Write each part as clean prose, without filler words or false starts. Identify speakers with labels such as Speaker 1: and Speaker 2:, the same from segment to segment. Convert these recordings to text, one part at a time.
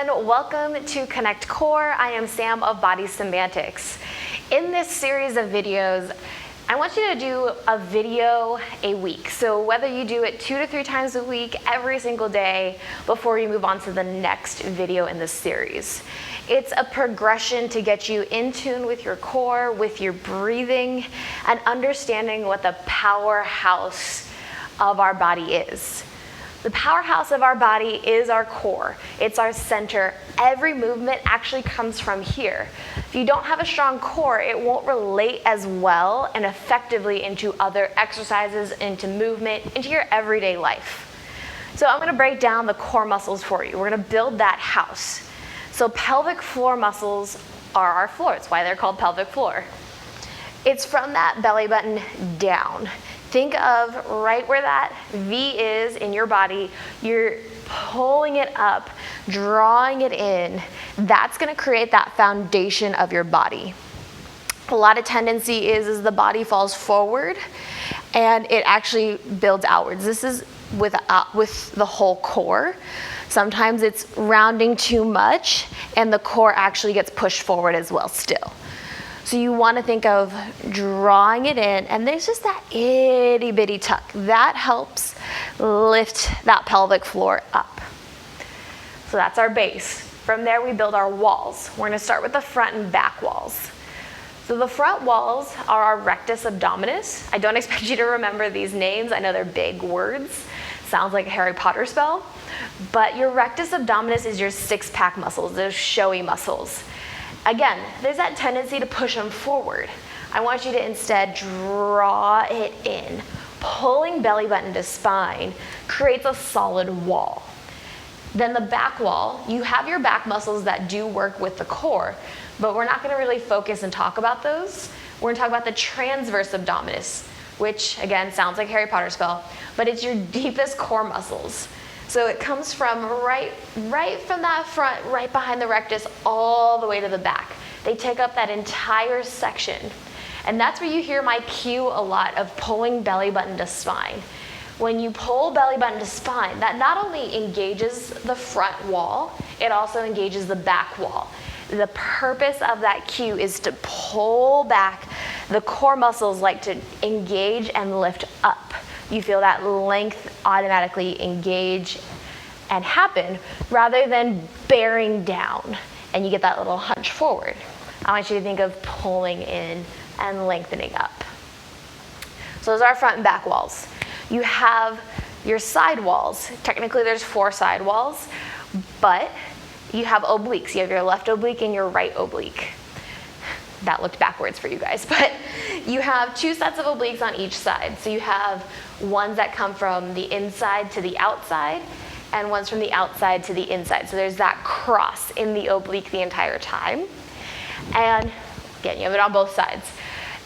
Speaker 1: everyone, welcome to Connect Core. I am Sam of Body Semantics. In this series of videos, I want you to do a video a week. So whether you do it 2 to 3 times a week, every single day, before you move on to the next video in this series. It's a progression to get you in tune with your core, with your breathing, and understanding what the powerhouse of our body is. The powerhouse of our body is our core. It's our center. Every movement actually comes from here. If you don't have a strong core, it won't relate as well and effectively into other exercises, into movement, into your everyday life. So I'm gonna break down the core muscles for you. We're gonna build that house. So pelvic floor muscles are our floor. It's why they're called pelvic floor. It's from that belly button down. Think of right where that V is in your body. You're pulling it up, drawing it in. That's gonna create that foundation of your body. A lot of tendency is the body falls forward and it actually builds outwards. This is with the whole core. Sometimes it's rounding too much and the core actually gets pushed forward as well still. So you want to think of drawing it in, and there's just that itty bitty tuck. That helps lift that pelvic floor up. So that's our base. From there we build our walls. We're going to start with the front and back walls. So the front walls are our rectus abdominis. I don't expect you to remember these names. I know they're big words. Sounds like a Harry Potter spell. But your rectus abdominis is your six-pack muscles, those showy muscles. Again, there's that tendency to push them forward. I want you to instead draw it in. Pulling belly button to spine creates a solid wall. Then the back wall, you have your back muscles that do work with the core, but we're not gonna really focus and talk about those. We're gonna talk about the transverse abdominis, which again, sounds like Harry Potter spell, but it's your deepest core muscles. So it comes from right from that front, right behind the rectus, all the way to the back. They take up that entire section. And that's where you hear my cue a lot of pulling belly button to spine. When you pull belly button to spine, that not only engages the front wall, it also engages the back wall. The purpose of that cue is to pull back. The core muscles like to engage and lift up. You feel that length automatically engage and happen rather than bearing down and you get that little hunch forward. I want you to think of pulling in and lengthening up. So those are our front and back walls. You have your side walls. Technically there's 4 side walls, but you have obliques. You have your left oblique and your right oblique. That looked backwards for you guys, but you have 2 sets of obliques on each side. So you have ones that come from the inside to the outside and ones from the outside to the inside. So there's that cross in the oblique the entire time. And again, you have it on both sides.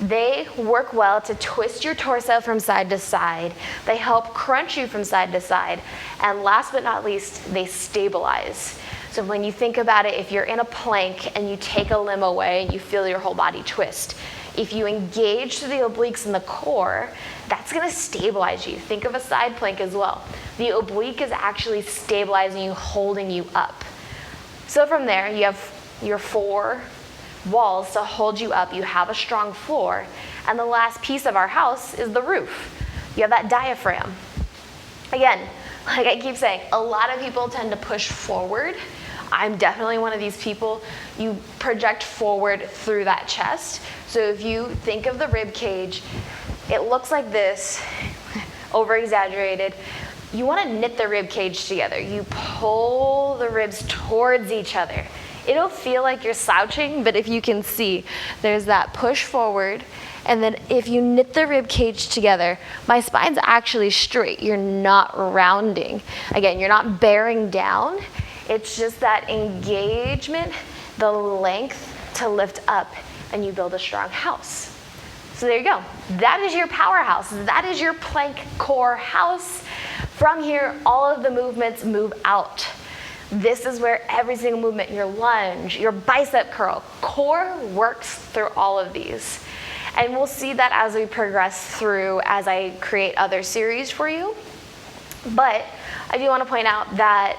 Speaker 1: They work well to twist your torso from side to side. They help crunch you from side to side. And last but not least, they stabilize. So when you think about it, if you're in a plank and you take a limb away and you feel your whole body twist, if you engage through the obliques and the core, that's gonna stabilize you. Think of a side plank as well. The oblique is actually stabilizing you, holding you up. So from there, you have your 4 walls to hold you up. You have a strong floor. And the last piece of our house is the roof. You have that diaphragm. Again, like I keep saying, a lot of people tend to push forward. I'm definitely one of these people. You project forward through that chest. So if you think of the rib cage, it looks like this, over exaggerated. You want to knit the rib cage together. You pull the ribs towards each other. It'll feel like you're slouching, but if you can see, there's that push forward. And then if you knit the rib cage together, my spine's actually straight. You're not rounding. Again, you're not bearing down. It's just that engagement, the length to lift up, and you build a strong house. So there you go. That is your powerhouse. That is your plank core house. From here, all of the movements move out. This is where every single movement, your lunge, your bicep curl, core works through all of these. And we'll see that as we progress through, as I create other series for you. But I do want to point out that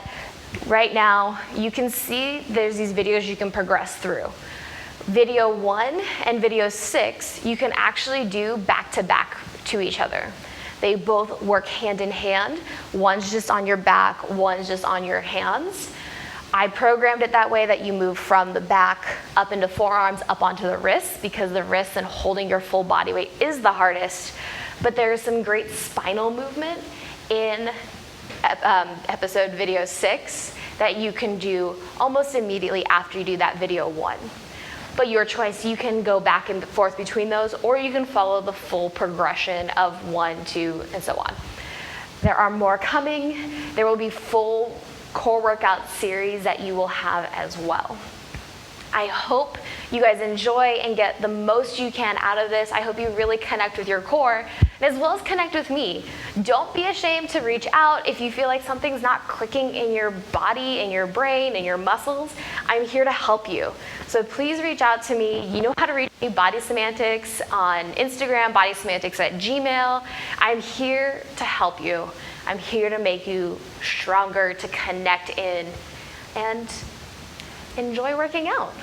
Speaker 1: Right now, you can see there's these videos you can progress through. Video 1 and video 6, you can actually do back to back to each other. They both work hand in hand. One's just on your back, one's just on your hands. I programmed it that way that you move from the back up into forearms, up onto the wrists, because the wrists and holding your full body weight is the hardest. But there's some great spinal movement in episode video 6 that you can do almost immediately after you do that video 1. But your choice, you can go back and forth between those, or you can follow the full progression of 1, 2, and so on. There are more coming. There will be full core workout series that you will have as well. I hope you guys enjoy and get the most you can out of this. I hope you really connect with your core, and as well as connect with me. Don't be ashamed to reach out if you feel like something's not clicking in your body, in your brain, in your muscles. I'm here to help you. So please reach out to me. You know how to reach me, Body Semantics on Instagram, bodysemantics@gmail. I'm here to help you. I'm here to make you stronger, to connect in, and enjoy working out.